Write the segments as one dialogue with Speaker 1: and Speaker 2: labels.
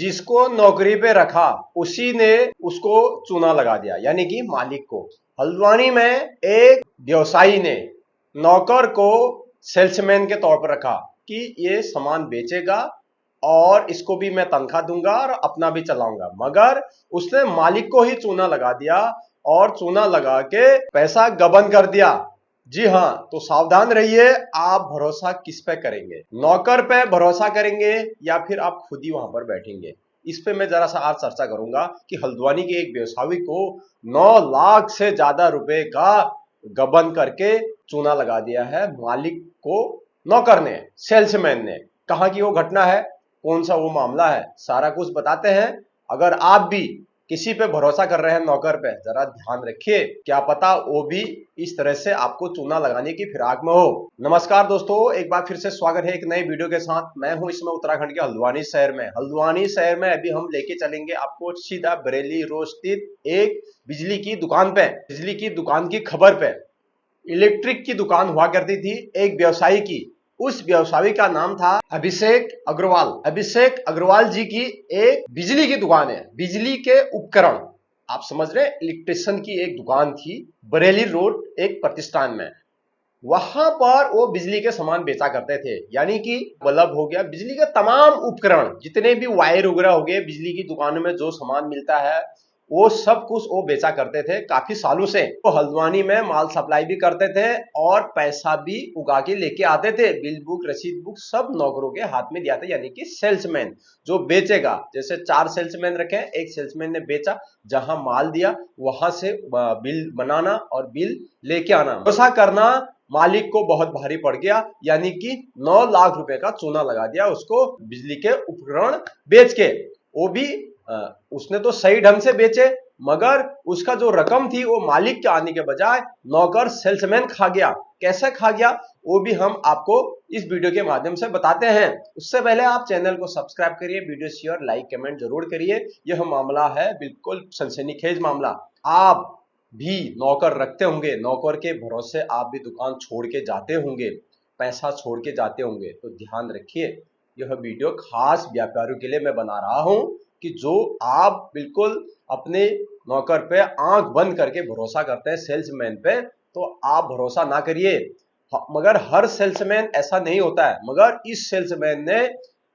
Speaker 1: जिसको नौकरी पे रखा उसी ने उसको चूना लगा दिया, यानी कि मालिक को। हल्द्वानी में एक व्यवसायी ने नौकर को सेल्समैन के तौर पर रखा कि ये सामान बेचेगा और इसको भी मैं तनख्वाह दूंगा और अपना भी चलाऊंगा, मगर उसने मालिक को ही चूना लगा दिया और चूना लगा के पैसा गबन कर दिया। जी हाँ, तो सावधान रहिए, आप भरोसा किस पे करेंगे, नौकर पे भरोसा करेंगे या फिर आप खुद ही वहां पर बैठेंगे। इस पे मैं जरा सा आज चर्चा करूंगा कि हल्द्वानी के एक व्यवसायी को 9 लाख से ज्यादा रुपए का गबन करके चूना लगा दिया है मालिक को, नौकर ने, सेल्समैन ने। कहां की वो घटना है, कौन सा वो मामला है, सारा कुछ बताते हैं। अगर आप भी किसी पे भरोसा कर रहे हैं नौकर पे, जरा ध्यान रखिए, क्या पता वो भी इस तरह से आपको चूना लगाने की फिराक में हो। नमस्कार दोस्तों, एक बार फिर से स्वागत है एक नई वीडियो के साथ। मैं हूं इसमें उत्तराखंड के हल्द्वानी शहर में। हल्द्वानी शहर में अभी हम लेके चलेंगे आपको सीधा बरेली रोड स्थित एक बिजली की दुकान पे, बिजली की दुकान की खबर पे। इलेक्ट्रिक की दुकान हुआ करती थी एक व्यवसायी की, उस व्यवसायी का नाम था अभिषेक अग्रवाल। अभिषेक अग्रवाल जी की एक बिजली की दुकान है, बिजली के उपकरण, आप समझ रहे, इलेक्ट्रिशियन की एक दुकान थी बरेली रोड एक प्रतिष्ठान में। वहां पर वो बिजली के सामान बेचा करते थे, यानी कि बल्ब हो गया, बिजली के तमाम उपकरण, जितने भी वायर वगैरह हो गए, बिजली की दुकानों में जो सामान मिलता है वो सब कुछ वो बेचा करते थे काफी सालों से। वो हल्द्वानी में माल सप्लाई भी करते थे और पैसा भी उगा के लेके आते थे। बिल बुक, रसीद बुक सब नौकरों के हाथ में दिया था, यानी कि सेल्समैन जो बेचेगा। जैसे 4 सेल्समैन रखे, एक सेल्समैन ने बेचा, जहां माल दिया वहां से बिल बनाना और बिल लेके आना। ऐसा करना मालिक को बहुत भारी पड़ गया, यानी कि 9 लाख रुपए का चूना लगा दिया उसको बिजली के उपकरण बेच के। वो भी उसने तो सही ढंग से बेचे, मगर उसका जो रकम थी वो मालिक के आने के बजाय नौकर सेल्समैन खा गया। कैसे खा गया वो भी हम आपको इस वीडियो के माध्यम से बताते हैं। उससे पहले आप चैनल को सब्सक्राइब करिए, वीडियो शेयर लाइक कमेंट जरूर करिए। यह मामला है बिल्कुल सनसनीखेज मामला। आप भी नौकर रखते होंगे, नौकर के भरोसे आप भी दुकान छोड़ के जाते होंगे, पैसा छोड़ के जाते होंगे, तो ध्यान रखिए। यह वीडियो खास व्यापारियों के लिए मैं बना रहा हूं कि जो आप बिल्कुल अपने नौकर पे आंख बंद करके भरोसा करते हैं, सेल्समैन पे, तो आप भरोसा ना करिए। मगर हर सेल्समैन ऐसा नहीं होता है, मगर इस सेल्समैन ने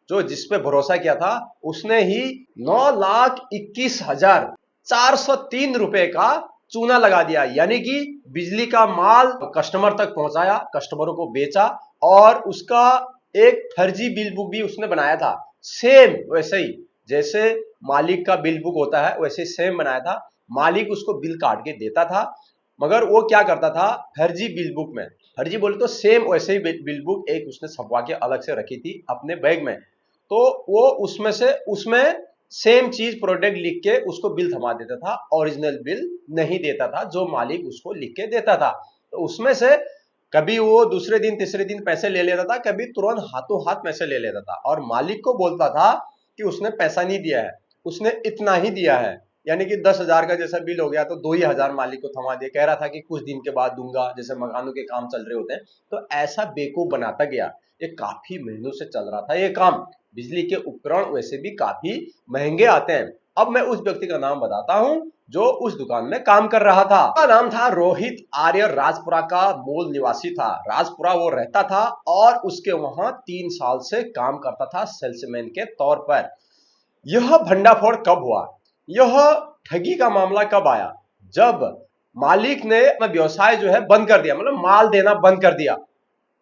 Speaker 1: जो जिस पे भरोसा किया था उसने ही 9,21,403 रुपए का चूना लगा दिया, यानी कि बिजली का माल कस्टमर तक पहुंचाया, कस्टमरों को बेचा और उसका एक फर्जी बिल बुक भी उसने बनाया था। सेम वैसे ही जैसे मालिक का बिल बुक होता है वैसे सेम बनाया था। मालिक उसको बिल काट के देता था, मगर वो क्या करता था, फर्जी बिल बुक में, फर्जी बोले तो सेम वैसे ही बिल बुक एक उसने छपवा के अलग से रखी थी अपने बैग में। तो वो उसमें सेम चीज प्रोडक्ट लिख के उसको बिल थमा देता था, ओरिजिनल बिल नहीं देता था जो मालिक उसको लिख के देता था। तो उसमें से कभी वो दूसरे दिन तीसरे दिन पैसे ले लेता था, कभी तुरंत हाथों हाथ पैसे ले लेता था और मालिक को बोलता था कि उसने पैसा नहीं दिया है, उसने इतना ही दिया है। यानी कि 10,000 का जैसा बिल हो गया तो 2,000 मालिक को थमा दिया, कह रहा था कि कुछ दिन के बाद दूंगा, जैसे मकानों के काम चल रहे होते हैं। तो ऐसा बेवकूफ बनाता गया। ये काफी महीनों से चल रहा था ये काम। बिजली के उपकरण वैसे भी काफी महंगे आते हैं। अब मैं उस व्यक्ति का नाम बताता हूं जो उस दुकान में काम कर रहा था। उसका नाम था रोहित आर्य, राजपुरा का मूल निवासी था। राजपुरा वो रहता था और उसके वहां 3 साल से काम करता था सेल्समैन के तौर पर। यह भंडाफोड़ कब हुआ, यह ठगी का मामला कब आया, जब मालिक ने अपना व्यवसाय जो है बंद कर दिया, मतलब माल देना बंद कर दिया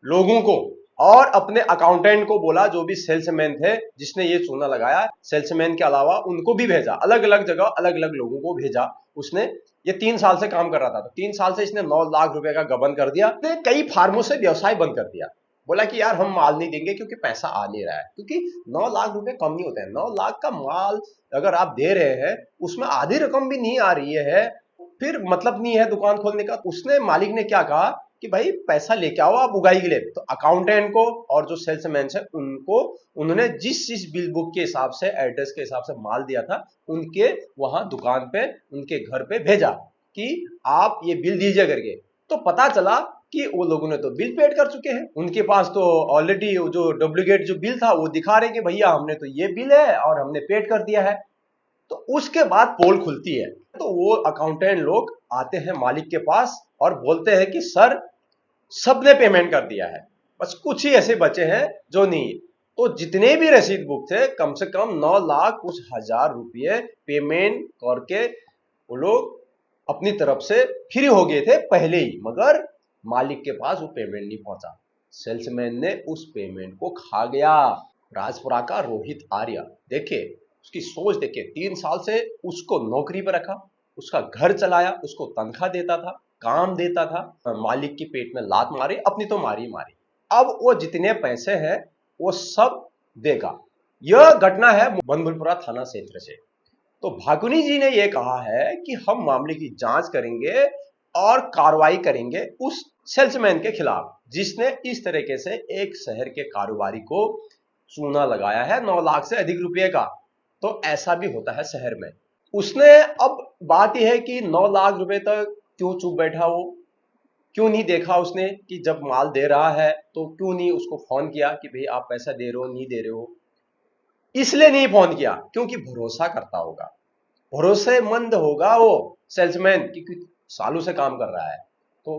Speaker 1: लोगों को, और अपने अकाउंटेंट को बोला, जो भी सेल्समैन थे जिसने ये चूना लगाया, सेल्समैन के अलावा उनको भी भेजा, अलग अलग जगह अलग अलग लोगों को भेजा उसने। ये 3 साल से काम कर रहा था, तो 3 साल से इसने 9 लाख रुपए का गबन कर दिया। कई फार्मों से व्यवसाय बंद कर दिया, बोला कि यार हम माल नहीं देंगे क्योंकि पैसा आ नहीं रहा है, क्योंकि 9 लाख रुपए कम नहीं होते हैं। 9 लाख का माल अगर आप दे रहे हैं, उसमें आधी रकम भी नहीं आ रही है, फिर मतलब नहीं है दुकान खोलने का। उसने, मालिक ने क्या कहा कि भाई पैसा लेके आओ आप उगाई के लिए। तो अकाउंटेंट को और जो सेल्समैन है उनको, उन्होंने जिस बिल बुक के हिसाब से, एड्रेस के हिसाब से माल दिया था, उनके वहां दुकान पे, उनके घर पे भेजा कि आप ये बिल दीजिए करके। तो पता चला कि वो लोगों ने तो बिल पेड कर चुके हैं, उनके पास तो ऑलरेडी जो डुप्लीकेट जो बिल था वो दिखा रहे कि भैया हमने तो ये बिल है और हमने पेड कर दिया है। तो उसके बाद पोल खुलती है, तो वो अकाउंटेंट लोग आते हैं मालिक के पास और बोलते हैं कि सर सबने पेमेंट कर दिया है, बस कुछ ही ऐसे बचे हैं जो नहीं। तो जितने भी रसीद बुक थे कम से कम 9 लाख कुछ हजार रुपये पेमेंट करके वो लोग अपनी तरफ से फ्री हो गए थे पहले ही, मगर मालिक के पास वो पेमेंट नहीं पहुंचा। सेल्समैन ने उस पेमेंट को खा गया। राजपुरा का रोहित आर्य, देखिए उसकी सोच देखिए, 3 साल से उसको नौकरी पर रखा, उसका घर चलाया, उसको तनख्वाह देता था, काम देता था, मालिक की पेट में लात मारी, अपनी तो मारी मारी। अब वो जितने पैसे हैं वो सब देगा। यह घटना है बनभूलपुरा थाना क्षेत्र से। तो भाकुनी जी ने यह कहा है कि हम मामले की जांच करेंगे और कार्रवाई करेंगे उस सेल्समैन के खिलाफ जिसने इस तरीके से एक शहर के कारोबारी को चूना लगाया है 9 लाख से अधिक रुपए का। तो ऐसा भी होता है शहर में। उसने, अब बात यह है कि 9 लाख रुपए तक क्यों चुप बैठा, वो क्यों नहीं देखा उसने कि जब माल दे रहा है तो क्यों नहीं उसको फोन किया कि भाई आप पैसा दे रहे हो नहीं दे रहे हो। इसलिए नहीं फोन किया क्योंकि भरोसा करता होगा, भरोसेमंद होगा वो सेल्समैन, क्योंकि सालों से काम कर रहा है तो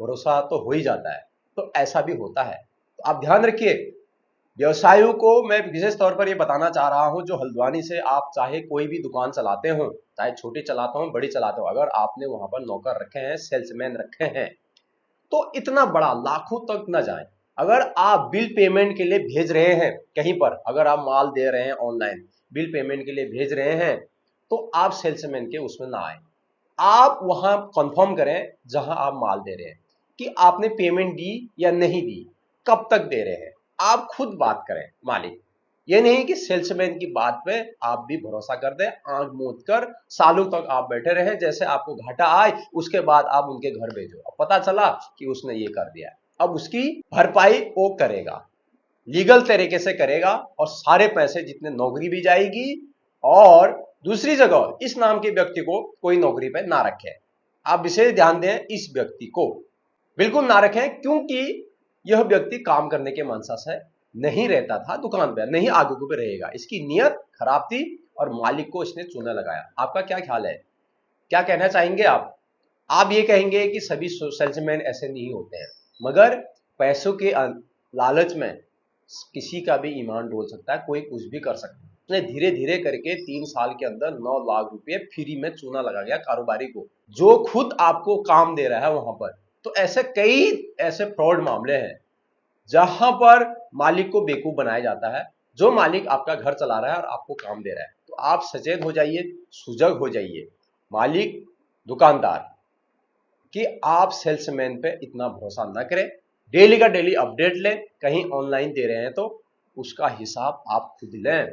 Speaker 1: भरोसा तो हो ही जाता है। तो ऐसा भी होता है। तो आप ध्यान रखिए, व्यवसायियों को मैं विशेष तौर पर यह बताना चाह रहा हूं, जो हल्द्वानी से आप चाहे कोई भी दुकान चलाते हो, चाहे छोटी चलाते हो बड़ी चलाते हो, अगर आपने वहां पर नौकर रखे हैं, सेल्समैन रखे हैं, तो इतना बड़ा लाखों तक न जाए। अगर आप बिल पेमेंट के लिए भेज रहे हैं कहीं पर, अगर आप माल दे रहे हैं ऑनलाइन बिल पेमेंट के लिए भेज रहे हैं, तो आप सेल्समैन के उसमें ना आए। आप वहां कंफर्म करें जहां आप माल दे रहे हैं कि आपने पेमेंट दी या नहीं दी, कब तक दे रहे हैं, आप खुद बात करें मालिक। ये नहीं कि सेल्समैन की बात पे आप भी भरोसा कर दें, आंख मूंद कर सालों तक आप बैठे रहे, जैसे आपको घाटा आए उसके बाद आप उनके घर भेजो, अब पता चला कि उसने ये कर दिया, अब उसकी भरपाई वो करेगा, लीगल तरीके से करेगा और सारे पैसे जितने नौकरी भी जाएगी, और दूसरी जगह इस नाम के व्यक्ति को कोई नौकरी पे ना रखे। आप विशेष ध्यान दें, इस व्यक्ति को बिल्कुल ना रखें, क्योंकि यह व्यक्ति काम करने के मनसा से नहीं रहता था दुकान पे, नहीं आगे को भी रहेगा, इसकी नीयत खराब थी और मालिक को इसने चूना लगाया। आपका क्या ख्याल है, क्या कहना चाहेंगे आप ये कहेंगे कि सभी सेल्समैन ऐसे नहीं होते हैं, मगर पैसों के लालच में किसी का भी ईमान डोल सकता है, कोई कुछ भी कर सकता है। उसने धीरे धीरे करके 3 साल के अंदर 9 लाख रुपए फ्री में चूना लगा गया कारोबारी को, जो खुद आपको काम दे रहा है वहां पर। तो ऐसे कई ऐसे फ्रॉड मामले हैं जहां पर मालिक को बेवकूफ बनाया जाता है, जो मालिक आपका घर चला रहा है और आपको काम दे रहा है। तो आप सचेत हो जाइए, सुजग हो जाइए मालिक दुकानदार, कि आप सेल्समैन पे इतना भरोसा ना करें। डेली का डेली अपडेट लें, कहीं ऑनलाइन दे रहे हैं तो उसका हिसाब आप खुद लें,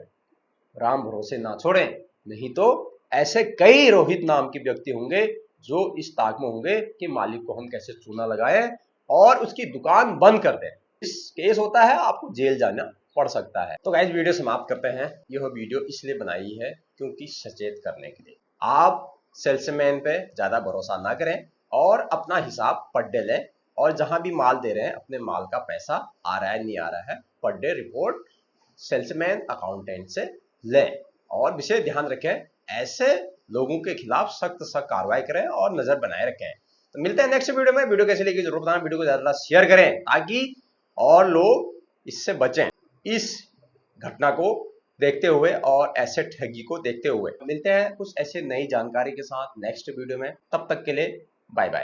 Speaker 1: राम भरोसे ना छोड़ें, नहीं तो ऐसे कई रोहित नाम के व्यक्ति होंगे जो इस ताक में होंगे कि मालिक को हम कैसे चूना लगाएं और उसकी दुकान बंद कर दें। इस केस होता है, आपको जेल जाना पड़ सकता है। तो गाइस वीडियो समाप्त करते हैं। यह वीडियो इसलिए बनाई है क्योंकि सचेत करने के लिए। आप सेल्समैन पे ज्यादा भरोसा ना करें और अपना हिसाब पर डे लें, और जहां भी माल दे रहे हैं अपने माल का पैसा आ रहा है नहीं आ रहा है per day report salesman accountant से लें। और विशेष ध्यान रखें, ऐसे लोगों के खिलाफ सख्त सख्त कार्रवाई करें और नजर बनाए रखें। तो मिलते हैं नेक्स्ट वीडियो में। वीडियो कैसे लगी जरूर बताना, वीडियो को ज्यादा शेयर करें ताकि और लोग इससे बचें, इस घटना को देखते हुए और ऐसे ठगी को देखते हुए। मिलते हैं कुछ ऐसे नई जानकारी के साथ नेक्स्ट वीडियो में, तब तक के लिए बाय बाय।